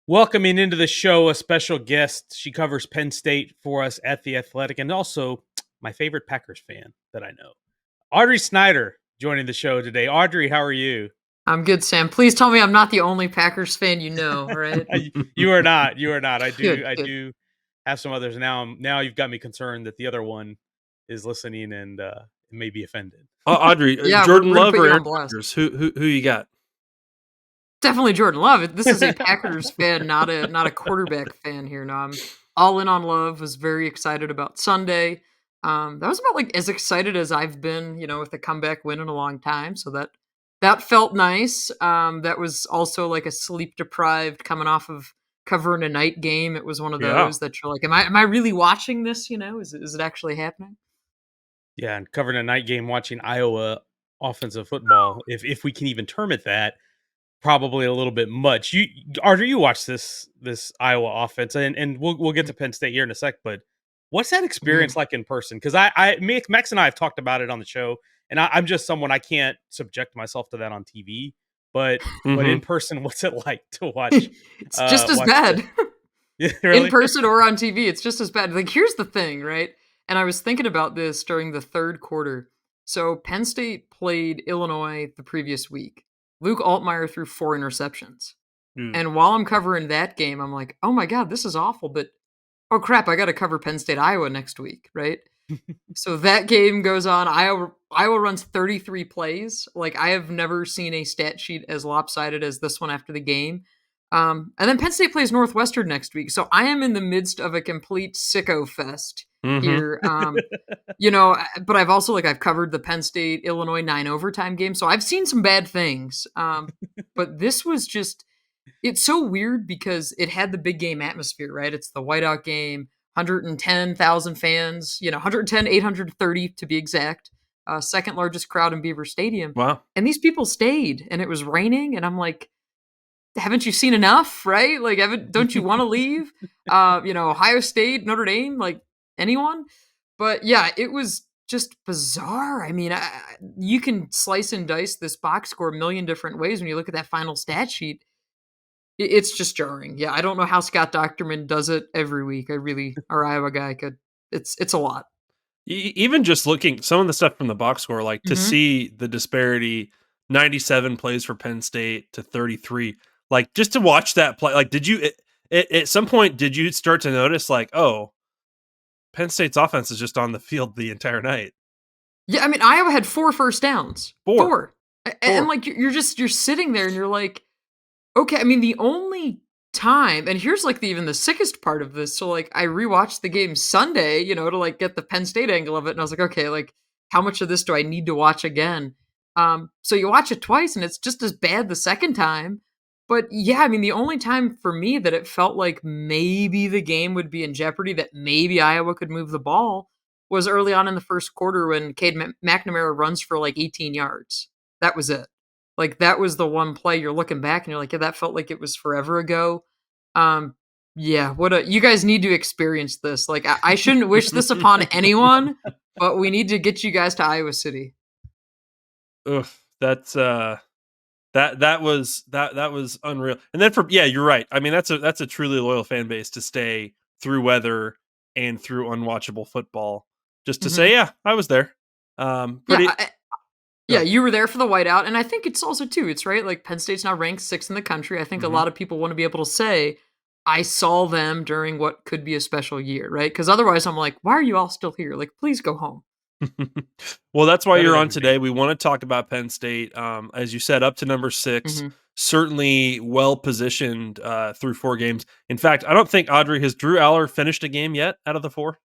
Welcoming into the show a special guest. She covers Penn State for us at The Athletic and also my favorite Packers fan that I know. Audrey Snyder joining the show today. Audrey, how are you? I'm good, Sam. Please tell me I'm not the only Packers fan you know, right? You are not. You are not. I do. Good, I good. do have some others now. Now you've got me concerned that the other one is listening and may be offended. Audrey, Yeah, we're Jordan gonna Love put or you on Aaron blast. Rodgers? Who you got? Definitely Jordan Love. This is a Packers fan, not a quarterback fan here. No, I'm all in on Love. Was very excited about Sunday. That was about like as excited as I've been, with a comeback win in a long time. So that felt nice. That was also like a sleep deprived coming off of covering a night game. It was one of Yeah. those that you're like, am I really watching this? Is it actually happening? Yeah, and covering a night game, watching Iowa offensive football, if we can even term it that, probably a little bit much. Arthur, you watched this Iowa offense, and we'll get to Penn State here in a sec. But what's that experience like in person? Because Max and I have talked about it on the show, and I'm just someone I can't subject myself to that on TV. But in person, what's it like to watch? It's just as Watch bad. yeah, In really? person or on TV, it's just as bad. Like, here's the thing, right? And I was thinking about this during the third quarter. So Penn State played Illinois the previous week. Luke Altmaier threw 4 interceptions. Mm. And while I'm covering that game, I'm like, oh my God, this is awful. But oh crap, I got to cover Penn State, Iowa next week, right? So that game goes on. Iowa runs 33 plays. Like, I have never seen a stat sheet as lopsided as this one after the game. And then Penn State plays Northwestern next week. So I am in the midst of a complete sicko fest here. But I've also I've covered the Penn State Illinois 9 overtime game. So I've seen some bad things. But this was just, it's so weird because it had the big game atmosphere, right? It's the whiteout game, 110,000 fans, 110, 830 to be exact. Second largest crowd in Beaver Stadium. Wow. And these people stayed, and it was raining, and I'm like, haven't you seen enough, right? Like, don't you want to leave? Ohio State, Notre Dame, like anyone? But yeah, it was just bizarre. I mean, you can slice and dice this box score a million different ways when you look at that final stat sheet. It's just jarring. Yeah, I don't know how Scott Docterman does it every week. Our Iowa guy could. It's a lot. Even just looking some of the stuff from the box score, like to Mhm. see the disparity, 97 plays for Penn State to 33. Like just to watch that play, like did you at some point did you start to notice like, oh, Penn State's offense is just on the field the entire night? Yeah, I mean, Iowa had 4 first downs. Four. 4. And like you're sitting there and you're like, okay, I mean, the only time, and here's even the sickest part of this. So I rewatched the game Sunday, to get the Penn State angle of it, and I was like, okay, how much of this do I need to watch again? So you watch it twice, and it's just as bad the second time. But yeah, I mean, the only time for me that it felt like maybe the game would be in jeopardy, that maybe Iowa could move the ball, was early on in the first quarter when Cade McNamara runs for 18 yards. That was it. That was the one play you're looking back and you're like, yeah, that felt like it was forever ago. Yeah, you guys need to experience this. I shouldn't wish this upon anyone, but we need to get you guys to Iowa City. Ugh, that's that was unreal. And then you're right. I mean, that's a truly loyal fan base to stay through weather and through unwatchable football just to say, yeah, I was there. Pretty. Yeah, you were there for the whiteout, and I think it's also too. It's right. Penn State's now ranked 6th in the country. I think a lot of people want to be able to say, I saw them during what could be a special year, right? Because otherwise, I'm like, why are you all still here? Please go home. Well, that's why Better you're than on me. today. We want to talk about Penn State. As you said, up to number 6, Mhm. certainly well positioned through 4 games. In fact, I don't think Audrey has Drew Allar finished a game yet out of the 4.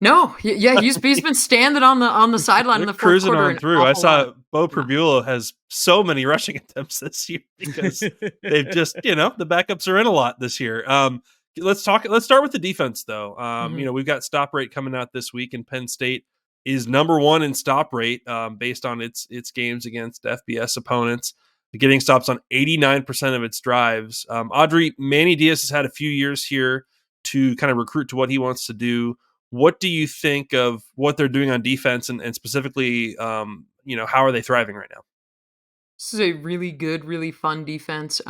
No, yeah, he's been standing on the sideline in They're the fourth cruising quarter on an through. I awful saw lot. Bo Yeah. Pribula has so many rushing attempts this year because they've just, the backups are in a lot this year. Let's start with the defense though. Mhm. We've got stop rate coming out this week, and Penn State is number 1 in stop rate based on its games against FBS opponents, getting stops on 89% of its drives. Audrey, Manny Diaz has had a few years here to kind of recruit to what he wants to do. What do you think of what they're doing on defense, and specifically, how are they thriving right now? This is a really good, really fun defense.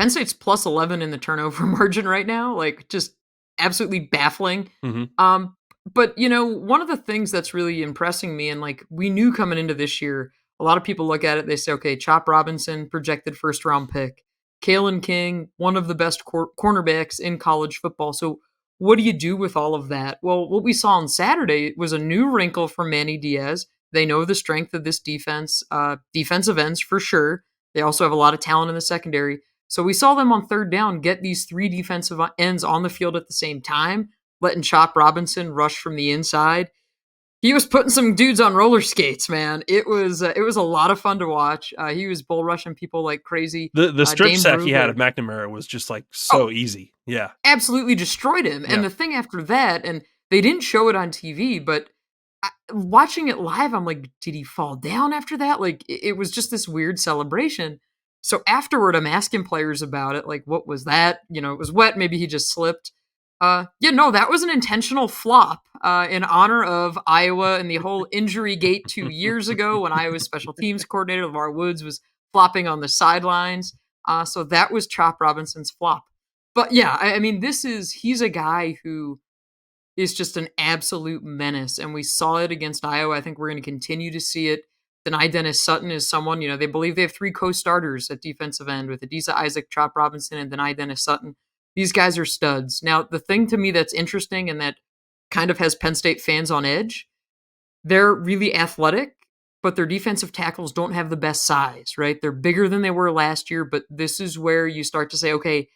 Penn State's plus 11 in the turnover margin right now, like, just absolutely baffling. Mhm. Um, but, one of the things that's really impressing me, and, like, we knew coming into this year, a lot of people look at it, they say, "Okay, Chop Robinson, projected first-round pick. Kalen King, one of the best cornerbacks in college football." So, what do you do with all of that? Well, what we saw on Saturday was a new wrinkle for Manny Diaz. They know the strength of this defense, defensive ends for sure. They also have a lot of talent in the secondary. So we saw them on third down get these three defensive ends on the field at the same time, letting Chop Robinson rush from the inside. He was putting some dudes on roller skates, man. It was a lot of fun to watch. He was bull rushing people like crazy. The strip Dane sack he had of Brugler, McNamara was just, like, oh, so easy. Yeah. absolutely destroyed him. And Yeah. the thing after that, and they didn't show it on TV, but watching it live, I'm like, did he fall down after that? Like, it was just this weird celebration. So afterward, I'm asking players about it, like, what was that? It was wet. Maybe he just slipped. Yeah, no, that was an intentional flop in honor of Iowa and the whole injury gate 2 years ago when Iowa's special teams coordinator, LeVar Woods, was flopping on the sidelines. So that was Chop Robinson's flop. But yeah, I mean, he's a guy who is just an absolute menace. And we saw it against Iowa. I think we're going to continue to see it. Denai Dennis Sutton is someone, they believe they have three co-starters at defensive end with Adisa Isaac, Chop Robinson, and Denai Dennis Sutton. These guys are studs. Now, the thing to me that's interesting and that kind of has Penn State fans on edge, they're really athletic, but their defensive tackles don't have the best size, right? They're bigger than they were last year, but this is where you start to say, okay,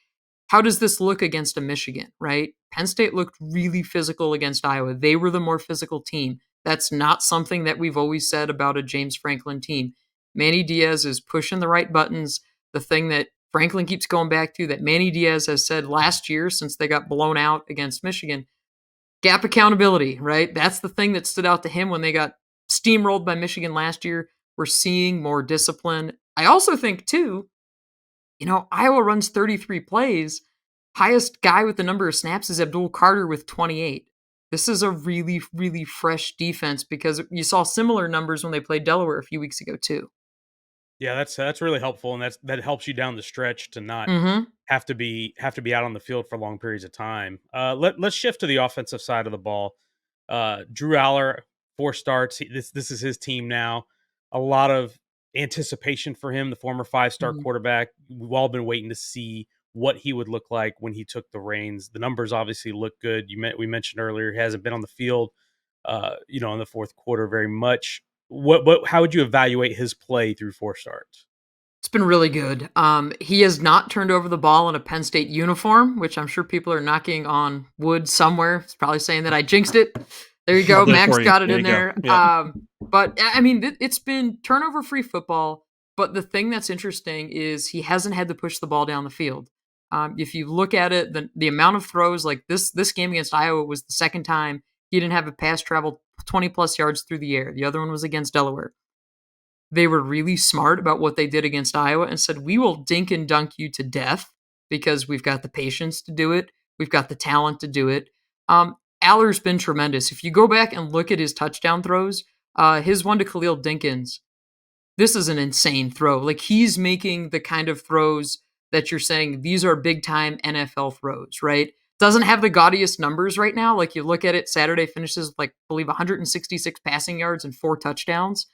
how does this look against a Michigan, right? Penn State looked really physical against Iowa. They were the more physical team. That's not something that we've always said about a James Franklin team. Manny Diaz is pushing the right buttons. The thing that Franklin keeps going back to, that Manny Diaz has said last year since they got blown out against Michigan, gap accountability, right? That's the thing that stood out to him when they got steamrolled by Michigan last year. We're seeing more discipline. I also think, too, Iowa runs 33 plays. Highest guy with the number of snaps is Abdul Carter with 28. This is a really, really fresh defense because you saw similar numbers when they played Delaware a few weeks ago, too. Yeah, that's really helpful, and that helps you down the stretch to not Mm-hmm. have to be out on the field for long periods of time. Let's shift to the offensive side of the ball. Drew Allar, 4 starts. This is his team now. A lot of anticipation for him, the former 5-star Mm-hmm. quarterback. We've all been waiting to see what he would look like when he took the reins. The numbers obviously look good. We mentioned earlier he hasn't been on the field, in the fourth quarter very much. How would you evaluate his play through 4 starts? It's been really good. He has not turned over the ball in a Penn State uniform, which I'm sure people are knocking on wood somewhere. It's probably saying that I jinxed it. There you go. Love that Max for you. got it There in you go. there. Yeah. But I mean, it's been turnover-free football. But the thing that's interesting is he hasn't had to push the ball down the field. If you look at it, the amount of throws, like this game against Iowa was the second time he didn't have a pass travel 20 plus yards through the air. The other one was against Delaware. They were really smart about what they did against Iowa and said, we will dink and dunk you to death because we've got the patience to do it. We've got the talent to do it. Allar's been tremendous. If you go back and look at his touchdown throws, his one to Khalil Dinkins, this is an insane throw. Like, he's making the kind of throws that you're saying, these are big time NFL throws, right? Doesn't have the gaudiest numbers right now. Like, you look at it, Saturday finishes, like, I believe 166 passing yards and 4 touchdowns.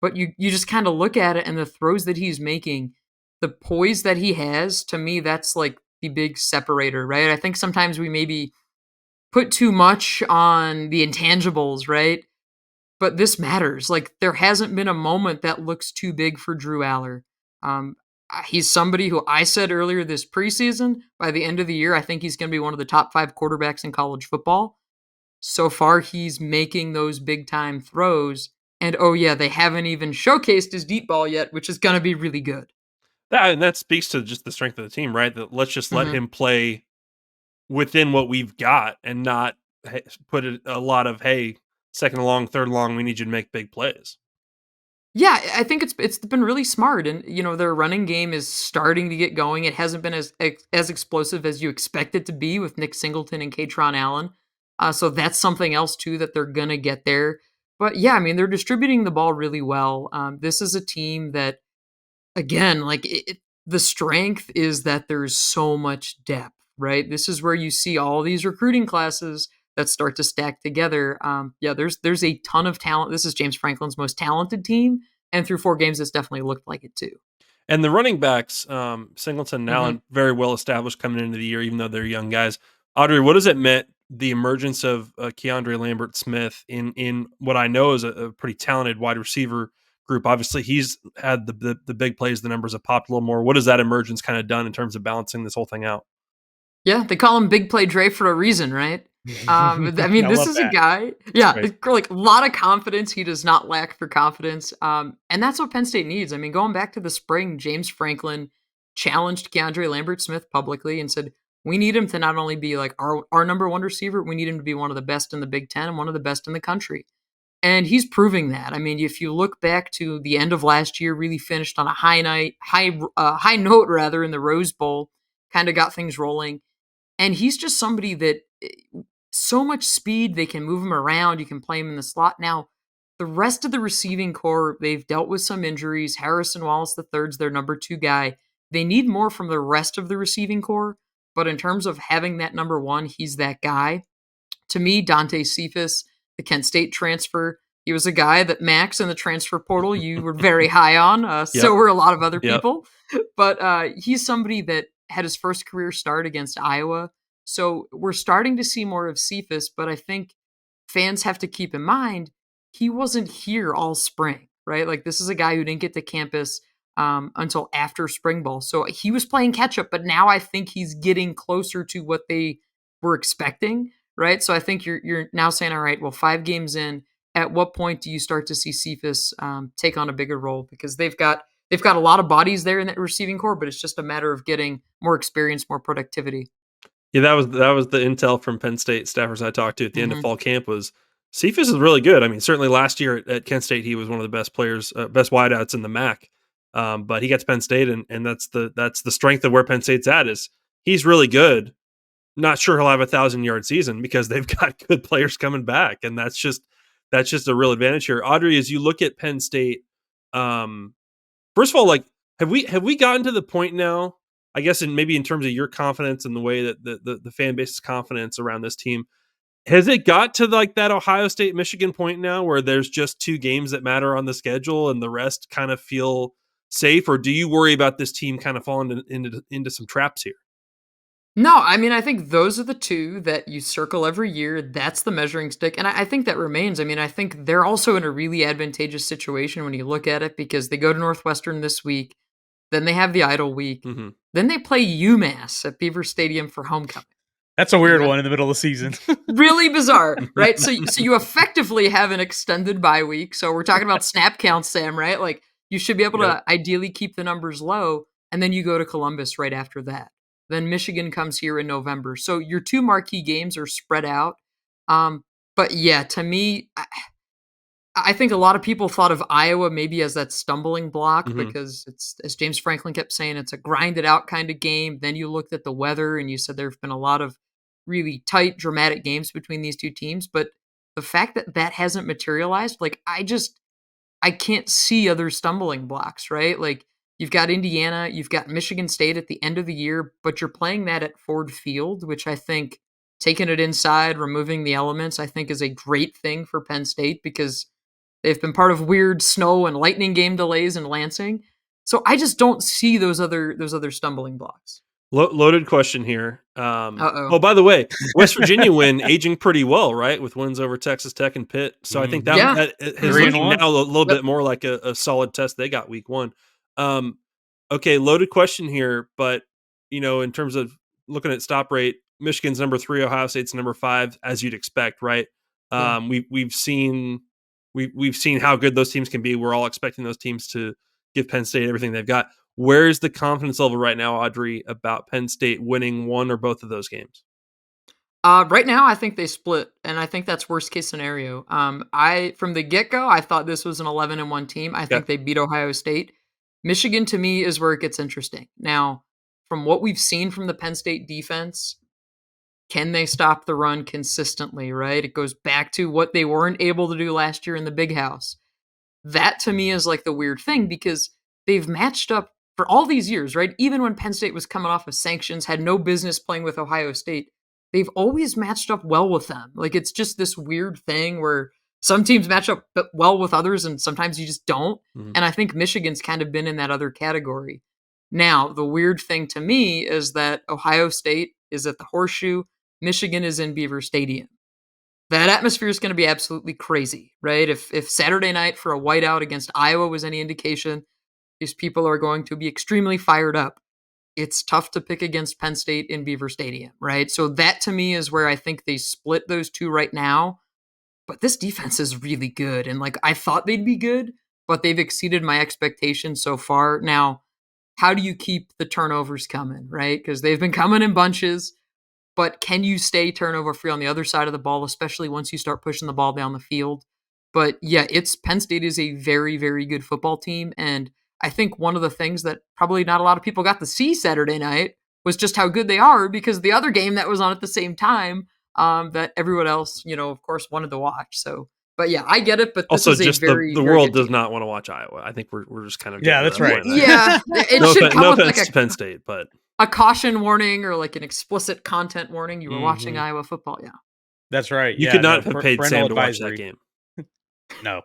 But you just kind of look at it and the throws that he's making, the poise that he has, to me, that's like the big separator, right? I think sometimes we maybe put too much on the intangibles, right? But this matters. Like, there hasn't been a moment that looks too big for Drew Allar. He's somebody who I said earlier this preseason, by the end of the year, I think he's going to be one of the top 5 quarterbacks in college football. So far, he's making those big time throws. And oh, yeah, they haven't even showcased his deep ball yet, which is going to be really good. That speaks to just the strength of the team, right? That let's just let Mhm. him play within what we've got and not put a lot of, hey, second and long, third and long, we need you to make big plays. Yeah, I think it's been really smart, and their running game is starting to get going. It hasn't been as explosive as you expect it to be with Nick Singleton and Katron Allen. So that's something else too that they're gonna get there. But yeah, I mean, they're distributing the ball really well. This is a team that, again, like the strength is that there's so much depth, right? This is where you see all these recruiting classes that start to stack together. Yeah, there's a ton of talent. This is James Franklin's most talented team, and through 4 games, it's definitely looked like it too. And the running backs, Singleton and Mhm. Allen, very well established coming into the year, even though they're young guys. Audrey, what has it meant, the emergence of Keandre Lambert Smith in what I know is a pretty talented wide receiver group? Obviously, he's had the big plays, the numbers have popped a little more. What has that emergence kind of done in terms of balancing this whole thing out? Yeah, they call him Big Play Dre for a reason, right? I mean, I this love is a that. guy, That's yeah, great. like a lot of confidence. He does not lack for confidence. And that's what Penn State needs. I mean, going back to the spring, James Franklin challenged Keandre Lambert Smith publicly and said, we need him to not only be like our number one receiver, we need him to be one of the best in the Big Ten and one of the best in the country. And he's proving that. I mean, if you look back to the end of last year, really finished on a high note rather in the Rose Bowl, kind of got things rolling. And he's just somebody that so much speed, they can move him around, you can play him in the slot. Now, the rest of the receiving core, they've dealt with some injuries. Harrison Wallace III's their number 2 guy. They need more from the rest of the receiving core, but in terms of having that number 1, he's that guy. To me, Dante Cephas, the Kent State transfer, he was a guy that Max in the transfer portal you were very high on. Yep. So were a lot of other Yep. people. But he's somebody that had his first career start against Iowa. So we're starting to see more of Cephas, but I think fans have to keep in mind he wasn't here all spring, right? Like this is a guy who didn't get to campus until after spring ball. So he was playing catch up, but now I think he's getting closer to what they were expecting, right? So I think you're now saying, all right, well, 5 games in, at what point do you start to see Cephas take on a bigger role? Because they've got a lot of bodies there in that receiving core, but it's just a matter of getting more experience, more productivity. Yeah, that was the intel from Penn State staffers I talked to at the end of Hmm. fall camp was Cephas is really good. I mean, certainly last year at Kent State, he was one of the best players, best wideouts in the MAC. But he got to Penn State, and that's the strength of where Penn State's at is he's really good. Not sure he'll have 1,000-yard season because they've got good players coming back, and that's just a real advantage here. Audrey, as you look at Penn State, um, first of all, like have we gotten to the point now? I guess maybe in terms of your confidence and the way that the fan base's confidence around this team, has it got to like that Ohio State Michigan point now where there's just 2 games that matter on the schedule and the rest kind of feel safe, or do you worry about this team kind of falling into some traps here? No, I mean, I think those are the 2 that you circle every year. That's the measuring stick. And I think that remains. I mean, I think they're also in a really advantageous situation when you look at it because they go to Northwestern this week, then they have the idle week, Mm-hmm. then they play UMass at Beaver Stadium for homecoming. That's a And weird that one in the middle of the season. really bizarre, right? So you effectively have an extended bye week. So we're talking about snap counts, Sam, right? Like you should be able Yep. to ideally keep the numbers low, and then you go to Columbus right after that. Then Michigan comes here in November. So your 2 marquee games are spread out. Um, but yeah, to me, I think a lot of people thought of Iowa maybe as that stumbling block Mm-hmm. because it's, as James Franklin kept saying, it's a grinded out kind of game. Then you looked at the weather and you said there have been a lot of really tight, dramatic games between these 2 teams. But the fact that that hasn't materialized, like I can't see other stumbling blocks, right? Like you've got Indiana, you've got Michigan State at the end of the year, but you're playing that at Ford Field, which I think taking it inside, removing the elements, I think is a great thing for Penn State because they've been part of weird snow and lightning game delays in Lansing. So I just don't see those other stumbling blocks. Loaded question here. Uh-oh. Oh, by the way, West Virginia win aging pretty well, right? With wins over Texas Tech and Pitt. So I think that Mhm. Yeah. that is Three and looking one. now a little Yep. bit more like a solid test they got week 1. Um, okay, loaded question here, but in terms of looking at stop rate, Michigan's number 3, Ohio State's number 5, as you'd expect, right? Yeah. We've seen how good those teams can be. We're all expecting those teams to give Penn State everything they've got. Where's the confidence level right now, Audrey, about Penn State winning one or both of those games? Right now, I think they split, and I think that's worst case scenario. I from the get go, I thought this was an 11-1 team. I Okay. think they beat Ohio State. Michigan, to me, is where it gets interesting. Now, from what we've seen from the Penn State defense, can they stop the run consistently? Right, it goes back to what they weren't able to do last year in the Big House. That to me is like the weird thing because they've matched up for all these years, right? Even when Penn State was coming off of sanctions, had no business playing with Ohio State, they've always matched up well with them. Like, it's just this weird thing where some teams match up well with others and sometimes you just don't. Mhm. And I think Michigan's kind of been in that other category. Now, the weird thing to me is that Ohio State is at the Horseshoe, Michigan is in Beaver Stadium. That atmosphere is going to be absolutely crazy, right? If Saturday night for a whiteout against Iowa was any indication, these people are going to be extremely fired up. It's tough to pick against Penn State in Beaver Stadium, right? So that to me is where I think they split those two right now. But this defense is really good. And like, I thought they'd be good, but they've exceeded my expectations so far. Now, how do you keep the turnovers coming, right? Because they've been coming in bunches. But can you stay turnover free on the other side of the ball, especially once you start pushing the ball down the field? But yeah, it's Penn State is a very, very good football team. And I think one of the things that probably not a lot of people got to see Saturday night was just how good they are, because the other game that was on at the same time that everyone else, of course, wanted to watch. So, but yeah, I get it. But this Also, is a just very, the very world good does team. not want to watch Iowa. I think we're just kind of Yeah, getting that's to that right. point there. Yeah, it No, should come no with offense like to Penn State, but a caution warning or like an explicit content warning. You were watching Mhm. Iowa football. Yeah. That's right. you Yeah, could no, not have paid parental Sam to watch that advisory. game. No.